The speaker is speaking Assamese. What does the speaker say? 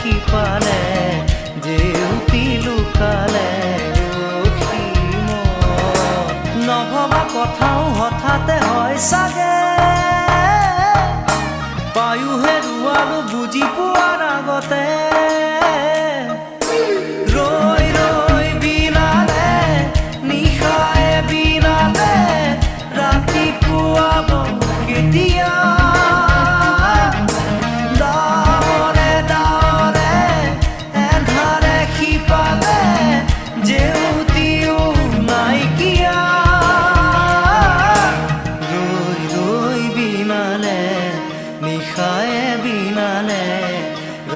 কি পালে জেউতি লুকালে নভবা কথাও হঠাতে হয় চাগে পায়ো হেৰুৱালো বুজি পোৱাৰ আগতে